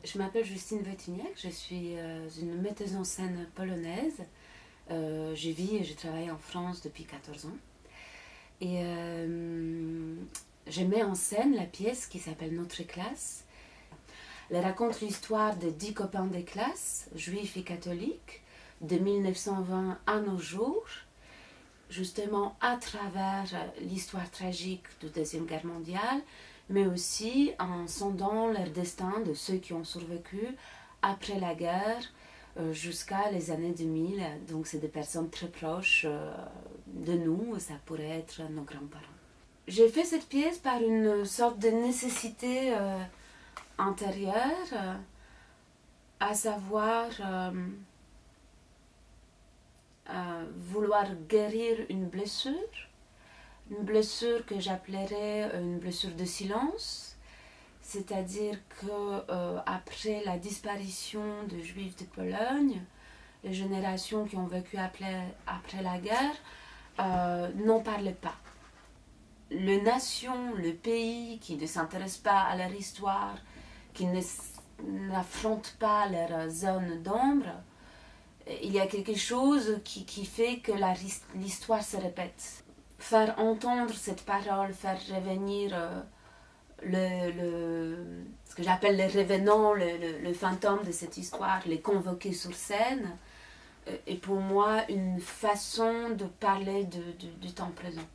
Je m'appelle Justine Wojtyniak, je suis une metteuse en scène polonaise. Je vis et je travaille en France depuis 14 ans. Et je mets en scène la pièce qui s'appelle Notre classe. Elle raconte l'histoire de 10 copains de classe, juifs et catholiques, de 1920 à nos jours, justement à travers l'histoire tragique de la Deuxième Guerre mondiale, mais aussi en sondant leur destin de ceux qui ont survécu après la guerre jusqu'à les années 2000. Donc c'est des personnes très proches de nous, ça pourrait être nos grands-parents. J'ai fait cette pièce par une sorte de nécessité intérieure, à savoir vouloir guérir une blessure que j'appellerais une blessure de silence, c'est-à-dire que après la disparition des Juifs de Pologne, les générations qui ont vécu après la guerre n'en parlaient pas. Les nations, le pays qui ne s'intéressent pas à leur histoire, qui n'affrontent pas leur zone d'ombre, il y a quelque chose qui fait que l'histoire se répète. Faire entendre cette parole, faire revenir ce que j'appelle le revenant, le fantôme de cette histoire, les convoquer sur scène, est pour moi une façon de parler du temps présent.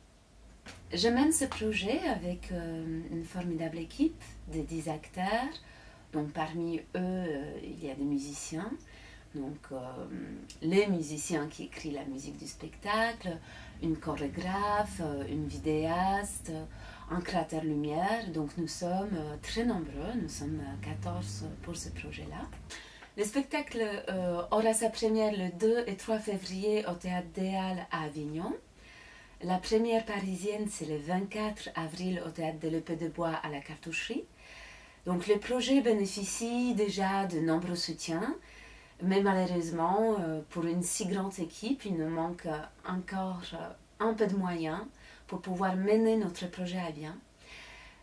Je mène ce projet avec une formidable équipe de 10 acteurs, donc parmi eux, il y a des musiciens. Donc, les musiciens qui écrivent la musique du spectacle, une chorégraphe, une vidéaste, un créateur lumière. Donc, nous sommes très nombreux, nous sommes 14 pour ce projet-là. Le spectacle aura sa première le 2 et 3 février au Théâtre des Halles à Avignon. La première parisienne, c'est le 24 avril au Théâtre de l'Épée de Bois à la Cartoucherie. Donc, le projet bénéficie déjà de nombreux soutiens. Mais malheureusement, pour une si grande équipe, il nous manque encore un peu de moyens pour pouvoir mener notre projet à bien.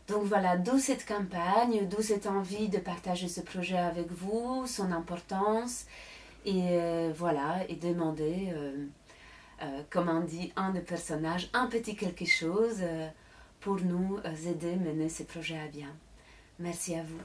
Donc voilà, d'où cette campagne, d'où cette envie de partager ce projet avec vous, son importance, et voilà, et demander, comme on dit un des personnages, un petit quelque chose pour nous aider à mener ce projet à bien. Merci à vous.